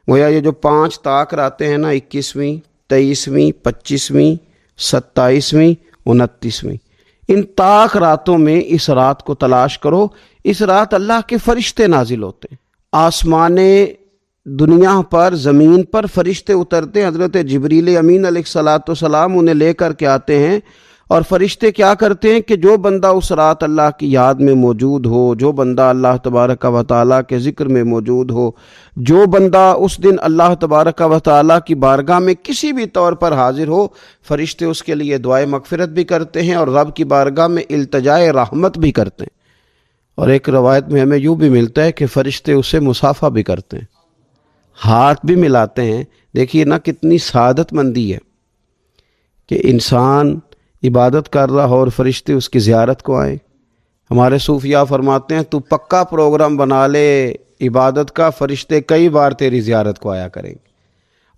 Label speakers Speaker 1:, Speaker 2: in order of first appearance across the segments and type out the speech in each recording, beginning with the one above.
Speaker 1: گویا یہ جو 5 طاق راتیں ہیں نا، 21ویں، 23ویں، 25ویں، 27ویں، 29ویں، ان طاق راتوں میں اس رات کو تلاش کرو۔ اس رات اللہ کے فرشتے نازل ہوتے ہیں، آسمان دنیا پر، زمین پر فرشتے اترتے ہیں۔ حضرت جبریل امین علیہ الصلاۃ والسلام انہیں لے کر کے آتے ہیں، اور فرشتے کیا کرتے ہیں کہ جو بندہ اس رات اللہ کی یاد میں موجود ہو، جو بندہ اللہ تبارک و تعالیٰ کے ذکر میں موجود ہو، جو بندہ اس دن اللہ تبارک و تعالیٰ کی بارگاہ میں کسی بھی طور پر حاضر ہو، فرشتے اس کے لیے دعائے مغفرت بھی کرتے ہیں اور رب کی بارگاہ میں التجائے رحمت بھی کرتے ہیں۔ اور ایک روایت میں ہمیں یوں بھی ملتا ہے کہ فرشتے اسے مصافحہ بھی کرتے ہیں، ہاتھ بھی ملاتے ہیں۔ دیکھیے نا کتنی سعادت مندی ہے کہ انسان عبادت کر رہا ہو اور فرشتے اس کی زیارت کو آئیں۔ ہمارے صوفیاء فرماتے ہیں تو پکا پروگرام بنا لے عبادت کا، فرشتے کئی بار تیری زیارت کو آیا کریں گے۔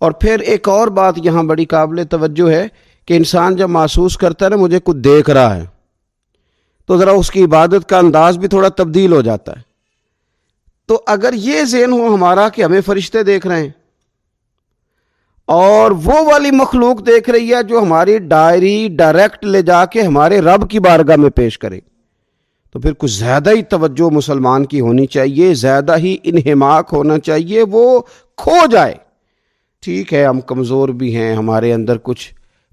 Speaker 1: اور پھر ایک اور بات یہاں بڑی قابل توجہ ہے کہ انسان جب محسوس کرتا ہے نا مجھے کچھ دیکھ رہا ہے، تو ذرا اس کی عبادت کا انداز بھی تھوڑا تبدیل ہو جاتا ہے۔ تو اگر یہ ذہن ہو ہمارا کہ ہمیں فرشتے دیکھ رہے ہیں اور وہ والی مخلوق دیکھ رہی ہے جو ہماری ڈائری ڈائریکٹ لے جا کے ہمارے رب کی بارگاہ میں پیش کرے، تو پھر کچھ زیادہ ہی توجہ مسلمان کی ہونی چاہیے، زیادہ ہی انہماک ہونا چاہیے، وہ کھو جائے۔ ٹھیک ہے ہم کمزور بھی ہیں، ہمارے اندر کچھ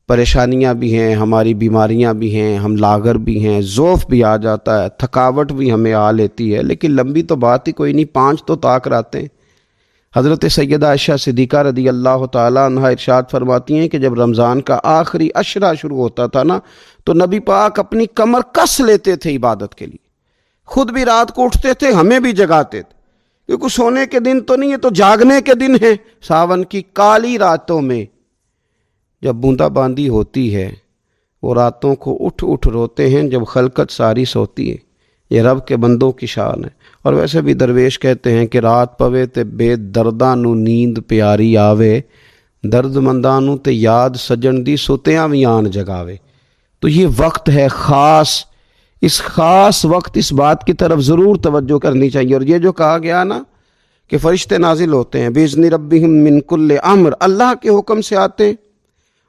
Speaker 1: پریشانیاں بھی ہیں، ہماری بیماریاں بھی ہیں، ہم لاغر بھی ہیں، ضعف بھی آ جاتا ہے، تھکاوٹ بھی ہمیں آ لیتی ہے، لیکن لمبی تو بات ہی کوئی نہیں، 5 تو طاق راتیں۔ حضرت سیدہ عائشہ صدیقہ رضی اللہ تعالیٰ عنہ ارشاد فرماتی ہیں کہ جب رمضان کا آخری عشرہ شروع ہوتا تھا نا تو نبی پاک اپنی کمر کس لیتے تھے عبادت کے لیے، خود بھی رات کو اٹھتے تھے، ہمیں بھی جگاتے تھے، کیونکہ سونے کے دن تو نہیں، یہ تو جاگنے کے دن ہیں۔ ساون کی کالی راتوں میں جب بوندا باندی ہوتی ہے، وہ راتوں کو اٹھ اٹھ روتے ہیں جب خلقت ساری سوتی ہے۔ یہ رب کے بندوں کی شان ہے۔ اور ویسے بھی درویش کہتے ہیں کہ رات پوے تے بے درداں نو نیند پیاری آوے، درد منداں نو تے یاد سجن دی ستیاں وی آن جگاوے۔ تو یہ وقت ہے خاص، اس خاص وقت اس بات کی طرف ضرور توجہ کرنی چاہیے۔ اور یہ جو کہا گیا نا کہ فرشتے نازل ہوتے ہیں بِإِذْنِ رَبِّهِمْ مِنْ كُلِّ امر، اللہ کے حکم سے آتے ہیں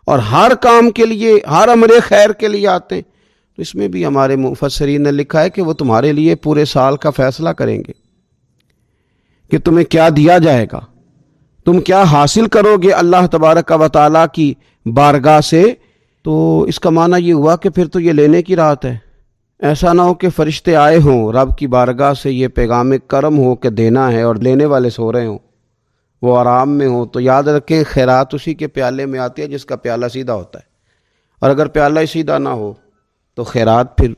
Speaker 1: اور ہر کام کے لیے، ہر امر خیر کے لیے آتے ہیں۔ تو اس میں بھی ہمارے مفسرین نے لکھا ہے کہ وہ تمہارے لیے پورے سال کا فیصلہ کریں گے کہ تمہیں کیا دیا جائے گا، تم کیا حاصل کرو گے اللہ تبارک و تعالیٰ کی بارگاہ سے۔ تو اس کا معنی یہ ہوا کہ پھر تو یہ لینے کی رات ہے۔ ایسا نہ ہو کہ فرشتے آئے ہوں رب کی بارگاہ سے یہ پیغام کرم ہو کہ دینا ہے اور لینے والے سو رہے ہوں، وہ آرام میں ہوں۔ تو یاد رکھیں خیرات اسی کے پیالے میں آتی ہے جس کا پیالہ سیدھا ہوتا ہے، اور اگر پیالہ ہی سیدھا نہ ہو تو خیرات پھر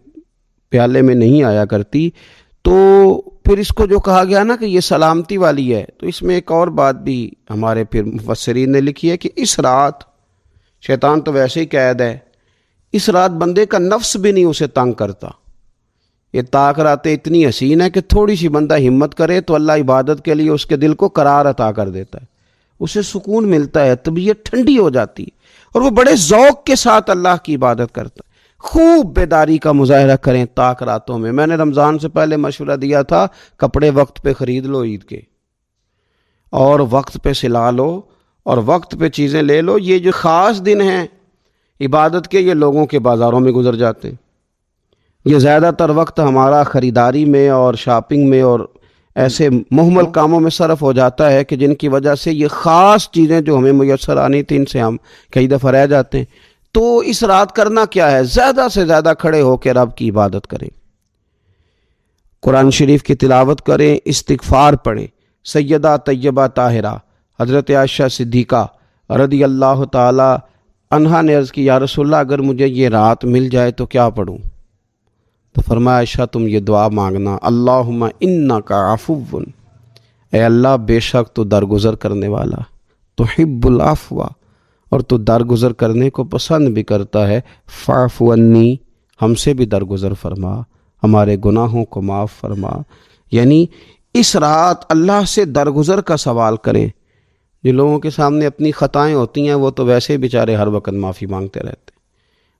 Speaker 1: پیالے میں نہیں آیا کرتی۔ تو پھر اس کو جو کہا گیا نا کہ یہ سلامتی والی ہے، تو اس میں ایک اور بات بھی ہمارے پھر مفسرین نے لکھی ہے کہ اس رات شیطان تو ویسے ہی قید ہے، اس رات بندے کا نفس بھی نہیں اسے تنگ کرتا۔ یہ طاق راتیں اتنی حسین ہے کہ تھوڑی سی بندہ ہمت کرے تو اللہ عبادت کے لیے اس کے دل کو قرار عطا کر دیتا ہے، اسے سکون ملتا ہے، طبیعت ٹھنڈی ہو جاتی ہے، اور وہ بڑے ذوق کے ساتھ اللہ کی عبادت کرتا ہے۔ خوب بیداری کا مظاہرہ کریں طاق راتوں میں۔ میں نے رمضان سے پہلے مشورہ دیا تھا کپڑے وقت پہ خرید لو عید کے، اور وقت پہ سلا لو، اور وقت پہ چیزیں لے لو۔ یہ جو خاص دن ہیں عبادت کے، یہ لوگوں کے بازاروں میں گزر جاتے ہیں۔ یہ زیادہ تر وقت ہمارا خریداری میں اور شاپنگ میں اور ایسے مہمل کاموں میں صرف ہو جاتا ہے کہ جن کی وجہ سے یہ خاص چیزیں جو ہمیں میسر آنی تھیں ان سے ہم کئی دفعہ رہ جاتے ہیں۔ تو اس رات کرنا کیا ہے؟ زیادہ سے زیادہ کھڑے ہو کے رب کی عبادت کریں، قرآن شریف کی تلاوت کریں، استغفار پڑھیں۔ سیدہ طیبہ طاہرہ حضرت عائشہ صدیقہ رضی اللہ تعالی عنہا نے عرض کی یا رسول اللہ اگر مجھے یہ رات مل جائے تو کیا پڑھوں؟ تو فرمایا عائشہ تم یہ دعا مانگنا، اللہم انک عفو، اے اللہ بے شک تو درگزر کرنے والا، تحب العفو، اور تو درگزر کرنے کو پسند بھی کرتا ہے، فاعف عنی، ہم سے بھی درگزر فرما، ہمارے گناہوں کو معاف فرما۔ یعنی اس رات اللہ سے درگزر کا سوال کریں۔ جو لوگوں کے سامنے اپنی خطائیں ہوتی ہیں وہ تو ویسے بیچارے ہر وقت معافی مانگتے رہتے ہیں،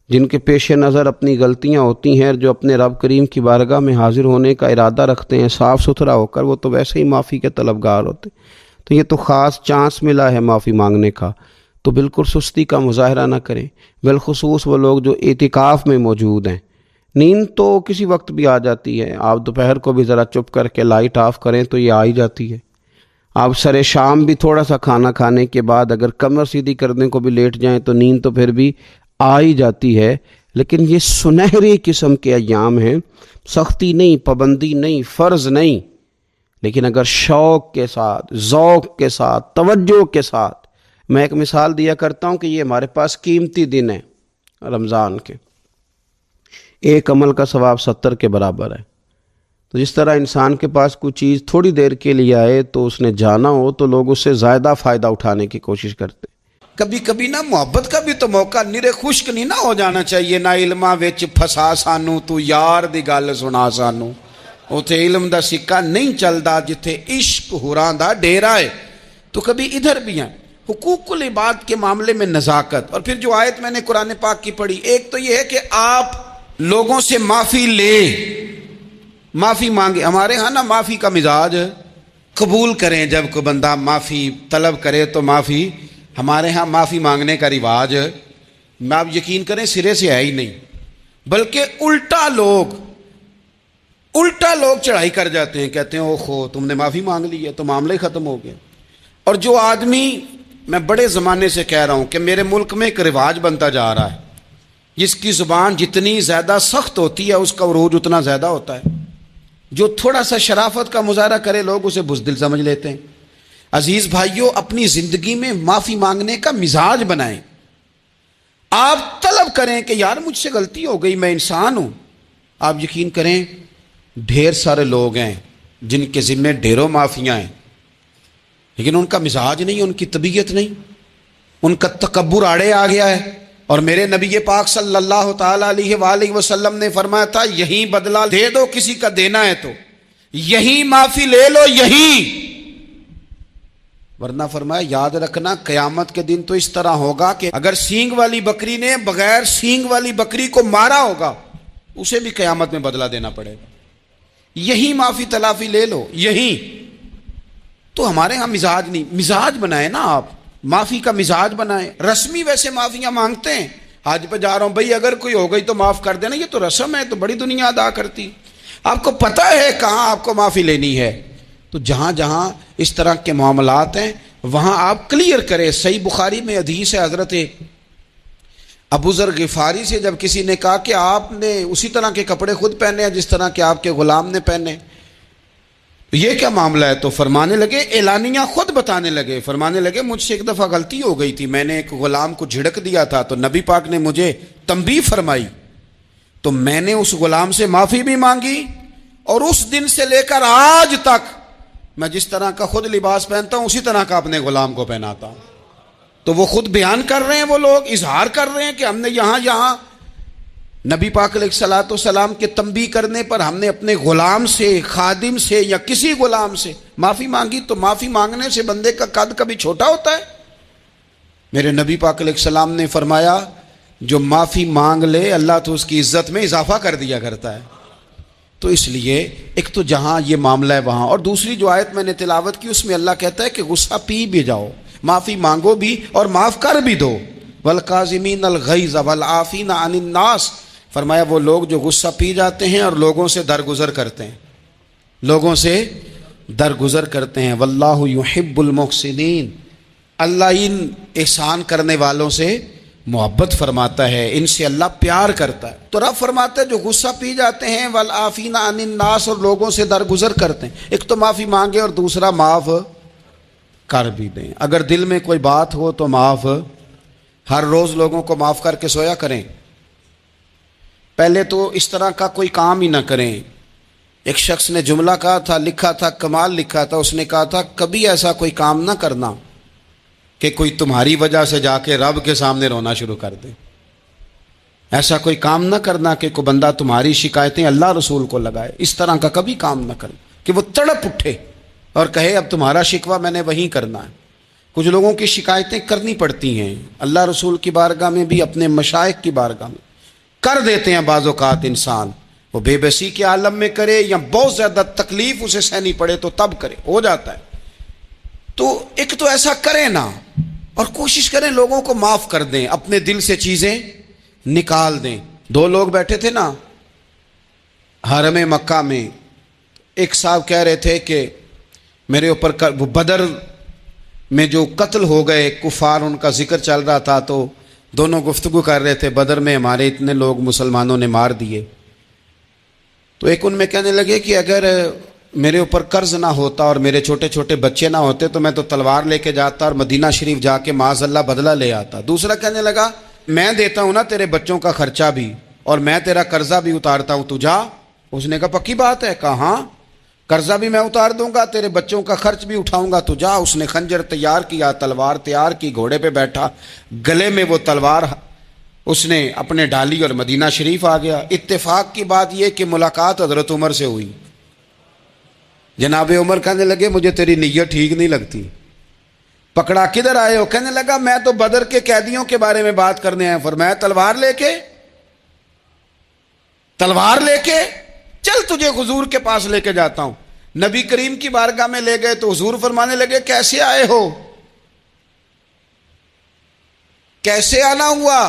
Speaker 1: جن کے پیش نظر اپنی غلطیاں ہوتی ہیں، جو اپنے رب کریم کی بارگاہ میں حاضر ہونے کا ارادہ رکھتے ہیں صاف ستھرا ہو کر، وہ تو ویسے ہی معافی کے طلبگار ہوتے ہیں۔ تو یہ تو خاص چانس ملا ہے معافی مانگنے کا، تو بالکل سستی کا مظاہرہ نہ کریں، بالخصوص وہ لوگ جو اعتکاف میں موجود ہیں۔ نیند تو کسی وقت بھی آ جاتی ہے، آپ دوپہر کو بھی ذرا چپ کر کے لائٹ آف کریں تو یہ آ ہی جاتی ہے۔ آپ سر شام بھی تھوڑا سا کھانا کھانے کے بعد اگر کمر سیدھی کرنے کو بھی لیٹ جائیں تو نیند تو پھر بھی آ ہی جاتی ہے۔ لیکن یہ سنہری قسم کے ایام ہیں، سختی نہیں، پابندی نہیں، فرض نہیں، لیکن اگر شوق کے ساتھ، ذوق کے ساتھ، توجہ کے ساتھ، میں ایک مثال دیا کرتا ہوں کہ یہ ہمارے پاس قیمتی دن ہے رمضان کے، ایک عمل کا ثواب 70 کے برابر ہے۔ تو جس طرح انسان کے پاس کوئی چیز تھوڑی دیر کے لیے آئے تو اس نے جانا ہو تو لوگ اس سے زیادہ فائدہ اٹھانے کی کوشش کرتے ہیں۔
Speaker 2: کبھی کبھی نا محبت کا بھی تو موقع نرے خشک نہیں نہ ہو جانا چاہیے، نہ علماں وچ پھسا سانو تو یار دی گل سنا سانو، اوتھے علم دا سکہ نہیں چلدا جتھے عشق ہوراں دا ڈیرا ہے۔ تو کبھی ادھر بھی ہیں حقوق العباد کے معاملے میں نزاکت۔ اور پھر جو آیت میں نے قرآن پاک کی پڑھی، ایک تو یہ ہے کہ آپ لوگوں سے معافی لے، معافی مانگے۔ ہمارے ہاں نا معافی کا مزاج قبول کریں، جب کوئی بندہ معافی طلب کرے تو معافی، ہمارے ہاں معافی مانگنے کا رواج میں آپ یقین کریں سرے سے ہے ہی نہیں، بلکہ الٹا لوگ چڑھائی کر جاتے ہیں، کہتے ہیں اوہو تم نے معافی مانگ لی ہے تو معاملہ ہی ختم ہو گیا۔ اور جو آدمی، میں بڑے زمانے سے کہہ رہا ہوں کہ میرے ملک میں ایک رواج بنتا جا رہا ہے، جس کی زبان جتنی زیادہ سخت ہوتی ہے اس کا عروج اتنا زیادہ ہوتا ہے۔ جو تھوڑا سا شرافت کا مظاہرہ کرے لوگ اسے بزدل سمجھ لیتے ہیں۔ عزیز بھائیوں، اپنی زندگی میں معافی مانگنے کا مزاج بنائیں۔ آپ طلب کریں کہ یار مجھ سے غلطی ہو گئی، میں انسان ہوں۔ آپ یقین کریں ڈھیر سارے لوگ ہیں جن کے ذمہ ڈھیروں معافیاں ہیں، لیکن ان کا مزاج نہیں، ان کی طبیعت نہیں، ان کا تکبر آڑے آ گیا ہے۔ اور میرے نبی پاک صلی اللہ تعالیٰ علیہ وآلہ وسلم نے فرمایا تھا، یہیں بدلہ دے دو کسی کا دینا ہے تو، یہیں معافی لے لو، یہیں، ورنہ فرمایا یاد رکھنا قیامت کے دن تو اس طرح ہوگا کہ اگر سینگ والی بکری نے بغیر سینگ والی بکری کو مارا ہوگا اسے بھی قیامت میں بدلہ دینا پڑے گا۔ یہی معافی تلافی لے لو، یہی۔ تو ہمارے ہاں مزاج نہیں، مزاج بنائیں نا، آپ معافی کا مزاج بنائیں۔ رسمی ویسے معافیاں مانگتے ہیں، حج پہ جا رہا ہوں بھائی اگر کوئی ہو گئی تو معاف کر دینا، یہ تو رسم ہے، تو بڑی دنیا ادا کرتی۔ آپ کو پتہ ہے کہاں آپ کو معافی لینی ہے، تو جہاں جہاں اس طرح کے معاملات ہیں وہاں آپ کلیئر کریں۔ صحیح بخاری میں حدیث ہے حضرت ابو ذر غفاری سے، جب کسی نے کہا کہ آپ نے اسی طرح کے کپڑے خود پہنے ہیں جس طرح کہ آپ کے غلام نے پہنے، یہ کیا معاملہ ہے؟ تو فرمانے لگے، اعلانیہ خود بتانے لگے، فرمانے لگے مجھ سے ایک دفعہ غلطی ہو گئی تھی، میں نے ایک غلام کو جھڑک دیا تھا تو نبی پاک نے مجھے تنبیہ فرمائی، تو میں نے اس غلام سے معافی بھی مانگی، اور اس دن سے لے کر آج تک میں جس طرح کا خود لباس پہنتا ہوں اسی طرح کا اپنے غلام کو پہناتا ہوں۔ تو وہ خود بیان کر رہے ہیں، وہ لوگ اظہار کر رہے ہیں کہ ہم نے یہاں نبی پاک علیہ الصلوۃ والسلام کے تنبیہ کرنے پر ہم نے اپنے غلام سے، خادم سے یا کسی غلام سے معافی مانگی۔ تو معافی مانگنے سے بندے کا قد کبھی چھوٹا ہوتا ہے؟ میرے نبی پاک علیہ السلام نے فرمایا جو معافی مانگ لے اللہ تو اس کی عزت میں اضافہ کر دیا کرتا ہے۔ تو اس لیے ایک تو جہاں یہ معاملہ ہے وہاں، اور دوسری جو آیت میں نے تلاوت کی اس میں اللہ کہتا ہے کہ غصہ پی بھی جاؤ، معافی مانگو بھی اور معاف کر بھی دو۔ والکاظمین الغیظ والعافین عن الناس، فرمایا وہ لوگ جو غصہ پی جاتے ہیں اور لوگوں سے درگزر کرتے ہیں، لوگوں سے درگزر کرتے ہیں۔ واللہ یحب المحسنین، اللہ ان احسان کرنے والوں سے محبت فرماتا ہے، ان سے اللہ پیار کرتا ہے۔ تو رب فرماتا ہے جو غصہ پی جاتے ہیں، والعافین عن الناس، اور لوگوں سے درگزر کرتے ہیں۔ ایک تو معافی مانگے اور دوسرا معاف کر بھی دیں۔ اگر دل میں کوئی بات ہو تو معاف، ہر روز لوگوں کو معاف کر کے سویا کریں۔ پہلے تو اس طرح کا کوئی کام ہی نہ کریں۔ ایک شخص نے جملہ کہا تھا، لکھا تھا، کمال لکھا تھا، اس نے کہا تھا کبھی ایسا کوئی کام نہ کرنا کہ کوئی تمہاری وجہ سے جا کے رب کے سامنے رونا شروع کر دے۔ ایسا کوئی کام نہ کرنا کہ کوئی بندہ تمہاری شکایتیں اللہ رسول کو لگائے، اس طرح کا کبھی کام نہ کرنا کہ وہ تڑپ اٹھے اور کہے اب تمہارا شکوہ میں نے وہیں کرنا ہے۔ کچھ لوگوں کی شکایتیں کرنی پڑتی ہیں، اللہ رسول کی بارگاہ میں بھی، اپنے مشائخ کی بارگاہ میں کر دیتے ہیں۔ بعض اوقات انسان وہ بے بسی کے عالم میں کرے یا بہت زیادہ تکلیف اسے سہنی پڑے تو تب کرے، ہو جاتا ہے۔ تو ایک تو ایسا کریں نا، اور کوشش کریں لوگوں کو معاف کر دیں، اپنے دل سے چیزیں نکال دیں۔ دو لوگ بیٹھے تھے نا حرم مکہ میں، ایک صاحب کہہ رہے تھے کہ میرے اوپر بدر میں جو قتل ہو گئے کفار، ان کا ذکر چل رہا تھا، تو دونوں گفتگو کر رہے تھے، بدر میں ہمارے اتنے لوگ مسلمانوں نے مار دیے۔ تو ایک ان میں کہنے لگے کہ اگر میرے اوپر قرض نہ ہوتا اور میرے چھوٹے چھوٹے بچے نہ ہوتے تو میں تو تلوار لے کے جاتا اور مدینہ شریف جا کے معاذ اللہ بدلہ لے آتا۔ دوسرا کہنے لگا میں دیتا ہوں نا تیرے بچوں کا خرچہ بھی، اور میں تیرا قرضہ بھی اتارتا ہوں، تو جا۔ اس نے کہا پکی بات ہے؟ کہا ہاں، قرضہ بھی میں اتار دوں گا، تیرے بچوں کا خرچ بھی اٹھاؤں گا، تو جا۔ اس نے خنجر تیار کیا، تلوار تیار کی، گھوڑے پہ بیٹھا، گلے میں وہ تلوار اس نے اپنے ڈالی اور مدینہ شریف آ گیا۔ اتفاق کی بات یہ کہ ملاقات حضرت عمر سے ہوئی۔ جناب عمر کہنے لگے مجھے تیری نیت ٹھیک نہیں لگتی، پکڑا کدھر آئے ہو؟ کہنے لگا میں تو بدر کے قیدیوں کے بارے میں بات کرنے آیا۔ فرمایا تلوار لے کے چل تجھے حضور کے پاس لے کے جاتا ہوں۔ نبی کریم کی بارگاہ میں لے گئے تو حضور فرمانے لگے کیسے آئے ہو؟ کیسے آنا ہوا؟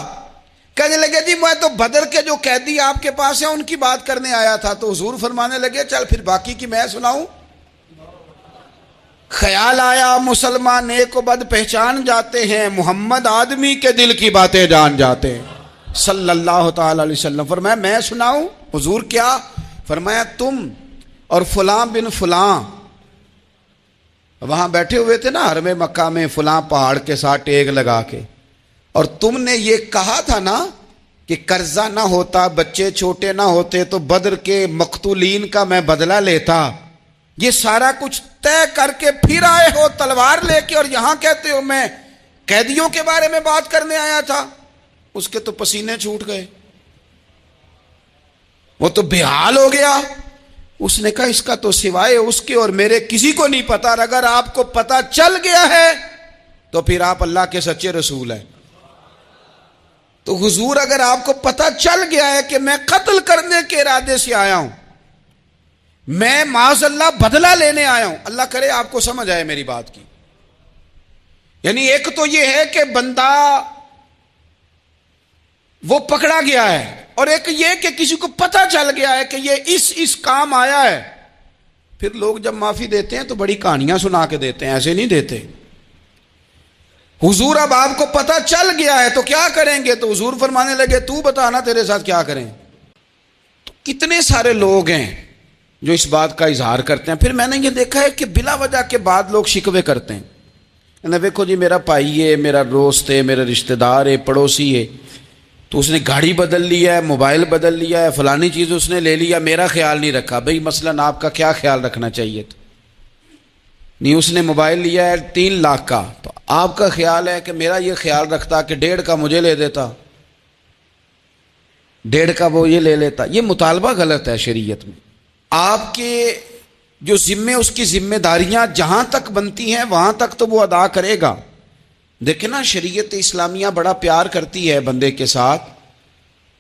Speaker 2: کہنے لگے جی میں تو بدر کے جو قیدی آپ کے پاس ہیں ان کی بات کرنے آیا تھا۔ تو حضور فرمانے لگے چل پھر باقی کی میں سناؤں۔ خیال آیا مسلمان نیک و بد پہچان جاتے ہیں، محمد آدمی کے دل کی باتیں جان جاتے ہیں صلی اللہ تعالی علیہ وسلم۔ فرمایا میں سناؤں؟ حضور کیا؟ فرمایا تم اور فلاں بن فلاں وہاں بیٹھے ہوئے تھے نا حرم مکہ میں، فلاں پہاڑ کے ساتھ ٹیک لگا کے، اور تم نے یہ کہا تھا نا کہ قرضہ نہ ہوتا، بچے چھوٹے نہ ہوتے تو بدر کے مقتولین کا میں بدلہ لیتا۔ یہ سارا کچھ طے کر کے پھر آئے ہو تلوار لے کے، اور یہاں کہتے ہو میں قیدیوں کے بارے میں بات کرنے آیا تھا۔ اس کے تو پسینے چھوٹ گئے، وہ تو بے حال ہو گیا۔ اس نے کہا اس کا تو سوائے اس کے اور میرے کسی کو نہیں پتا، اور اگر آپ کو پتا چل گیا ہے تو پھر آپ اللہ کے سچے رسول ہیں۔ تو حضور اگر آپ کو پتا چل گیا ہے کہ میں قتل کرنے کے ارادے سے آیا ہوں، میں معاذ اللہ بدلہ لینے آیا ہوں، اللہ کرے آپ کو سمجھ آئے میری بات کی۔ یعنی ایک تو یہ ہے کہ بندہ وہ پکڑا گیا ہے، اور ایک یہ کہ کسی کو پتا چل گیا ہے کہ یہ اس کام آیا ہے۔ پھر لوگ جب معافی دیتے ہیں تو بڑی کہانیاں سنا کے دیتے ہیں، ایسے نہیں دیتے۔ حضور اب آپ کو پتا چل گیا ہے تو کیا کریں گے؟ تو حضور فرمانے لگے تو بتانا تیرے ساتھ کیا کریں۔ تو کتنے سارے لوگ ہیں جو اس بات کا اظہار کرتے ہیں۔ پھر میں نے یہ دیکھا ہے کہ بلا وجہ کے بعد لوگ شکوے کرتے ہیں، دیکھو جی میرا بھائی ہے، میرا دوست ہے، میرا رشتہ دار ہے، پڑوسی ہے، تو اس نے گاڑی بدل لیا ہے، موبائل بدل لیا ہے، فلانی چیز اس نے لے لیا، میرا خیال نہیں رکھا۔ بھئی مثلاً آپ کا کیا خیال رکھنا چاہیے تھا؟ نہیں، اس نے موبائل لیا ہے 3 لاکھ کا، تو آپ کا خیال ہے کہ میرا یہ خیال رکھتا کہ 1.5 کا مجھے لے دیتا، 1.5 کا وہ یہ لے لیتا۔ یہ مطالبہ غلط ہے شریعت میں۔ آپ کے جو ذمے، اس کی ذمہ داریاں جہاں تک بنتی ہیں وہاں تک تو وہ ادا کرے گا۔ دیکھیں نا شریعت اسلامیہ بڑا پیار کرتی ہے بندے کے ساتھ،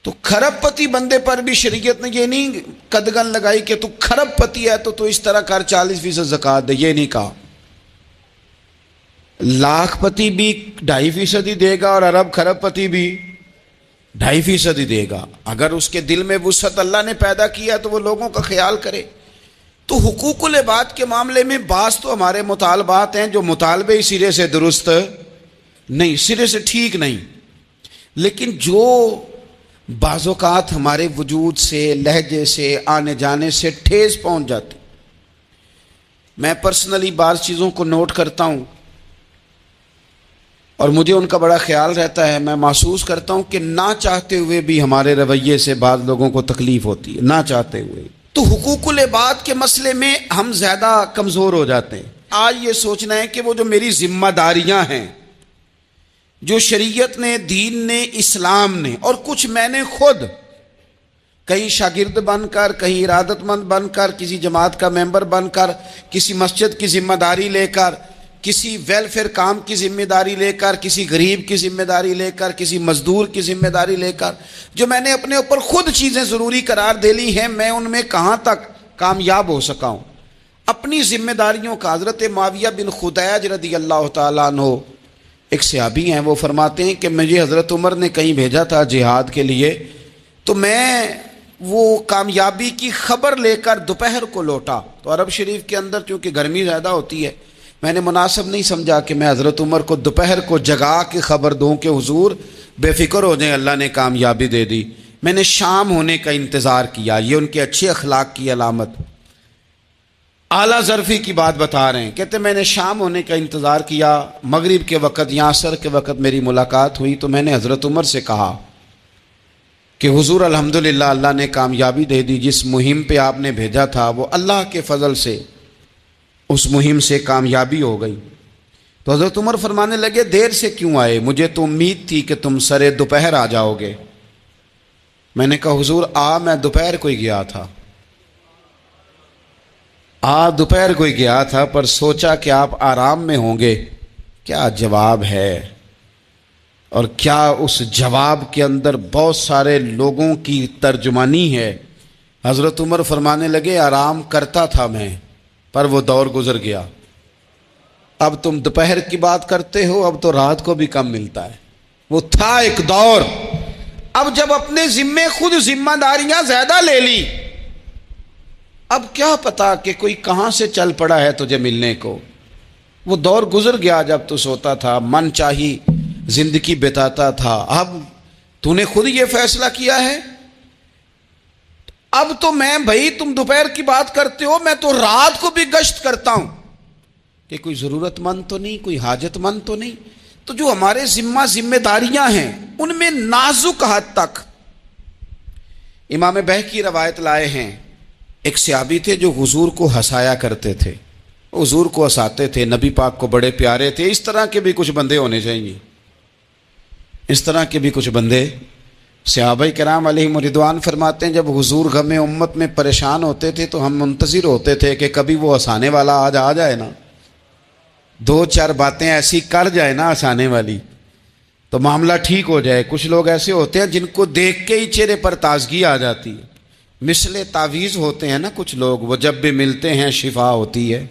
Speaker 2: تو کھرب پتی بندے پر بھی شریعت نے یہ نہیں قدغن لگائی کہ تو کھرب پتی ہے تو اس طرح کر 40% زکوٰۃ دے، یہ نہیں کہا۔ لاکھ پتی بھی 2.5% ہی دے گا اور ارب کھرب پتی بھی 2.5% ہی دے گا۔ اگر اس کے دل میں وسعت اللہ نے پیدا کیا تو وہ لوگوں کا خیال کرے۔ تو حقوق العباد کے معاملے میں بعض تو ہمارے مطالبات ہیں جو مطالبے ہی سرے سے درست نہیں، سرے سے ٹھیک نہیں، لیکن جو بعض اوقات ہمارے وجود سے، لہجے سے، آنے جانے سے ٹھیس پہنچ جاتے، میں پرسنلی بعض چیزوں کو نوٹ کرتا ہوں اور مجھے ان کا بڑا خیال رہتا ہے۔ میں محسوس کرتا ہوں کہ نہ چاہتے ہوئے بھی ہمارے رویے سے بعض لوگوں کو تکلیف ہوتی ہے، نہ چاہتے ہوئے۔ تو حقوق العباد کے مسئلے میں ہم زیادہ کمزور ہو جاتے ہیں۔ آج یہ سوچنا ہے کہ وہ جو میری ذمہ داریاں ہیں، جو شریعت نے، دین نے، اسلام نے، اور کچھ میں نے خود کہیں شاگرد بن کر، کہیں ارادت مند بن کر، کسی جماعت کا ممبر بن کر، کسی مسجد کی ذمہ داری لے کر، کسی ویلفیئر کام کی ذمہ داری لے کر، کسی غریب کی ذمہ داری لے کر، کسی مزدور کی ذمہ داری لے کر، جو میں نے اپنے اوپر خود چیزیں ضروری قرار دے لی ہیں، میں ان میں کہاں تک کامیاب ہو سکا ہوں۔ اپنی ذمہ داریوں کا. حضرت معاویہ بن خدیج رضی اللہ تعالیٰ عنہ ایک صحابی ہیں، وہ فرماتے ہیں کہ مجھے حضرت عمر نے کہیں بھیجا تھا جہاد کے لیے، تو میں وہ کامیابی کی خبر لے کر دوپہر کو لوٹا. تو عرب شریف کے اندر چونکہ گرمی زیادہ ہوتی ہے، میں نے مناسب نہیں سمجھا کہ میں حضرت عمر کو دوپہر کو جگا کے خبر دوں کہ حضور بے فکر ہو جائیں، اللہ نے کامیابی دے دی. میں نے شام ہونے کا انتظار کیا. یہ ان کے اچھے اخلاق کی علامت، اعلیٰ ظرفی کی بات بتا رہے ہیں. کہتے میں نے شام ہونے کا انتظار کیا، مغرب کے وقت یا عصر کے وقت میری ملاقات ہوئی تو میں نے حضرت عمر سے کہا کہ حضور الحمدللہ اللہ نے کامیابی دے دی، جس مہم پہ آپ نے بھیجا تھا وہ اللہ کے فضل سے اس مہم سے کامیابی ہو گئی. تو حضرت عمر فرمانے لگے دیر سے کیوں آئے؟ مجھے تو امید تھی کہ تم سرے دوپہر آ جاؤ گے. میں نے کہا حضور میں دوپہر کو ہی گیا تھا، دوپہر کو ہی گیا تھا، پر سوچا کہ آپ آرام میں ہوں گے. کیا جواب ہے، اور کیا اس جواب کے اندر بہت سارے لوگوں کی ترجمانی ہے. حضرت عمر فرمانے لگے آرام کرتا تھا میں، پر وہ دور گزر گیا. اب تم دوپہر کی بات کرتے ہو، اب تو رات کو بھی کم ملتا ہے. وہ تھا ایک دور. اب جب اپنے ذمے خود ذمہ داریاں زیادہ لے لی، اب کیا پتا کہ کوئی کہاں سے چل پڑا ہے تجھے ملنے کو. وہ دور گزر گیا جب تو سوتا تھا، من چاہی زندگی بتاتا تھا. اب تو نے خود یہ فیصلہ کیا ہے. اب تو میں بھائی تم دوپہر کی بات کرتے ہو، میں تو رات کو بھی گشت کرتا ہوں کہ کوئی ضرورت مند تو نہیں، کوئی حاجت مند تو نہیں. تو جو ہمارے ذمہ داریاں ہیں ان میں نازک حد تک امام بہقی روایت لائے ہیں. ایک صحابی تھے جو حضور کو ہنسایا کرتے تھے، حضور کو ہنساتے تھے، نبی پاک کو بڑے پیارے تھے. اس طرح کے بھی کچھ بندے ہونے چاہیے، اس طرح کے بھی کچھ بندے. صحابہ کرام علیہم رضوان فرماتے ہیں جب حضور غم امت میں پریشان ہوتے تھے تو ہم منتظر ہوتے تھے کہ کبھی وہ ہنسانے والا آج آ جائے نا، دو چار باتیں ایسی کر جائے نا ہنسانے والی، تو معاملہ ٹھیک ہو جائے. کچھ لوگ ایسے ہوتے ہیں جن کو دیکھ کے ہی چہرے پر تازگی آ جاتی ہے. مثل تعویذ ہوتے ہیں نا کچھ لوگ، وہ جب بھی ملتے ہیں شفا ہوتی ہے.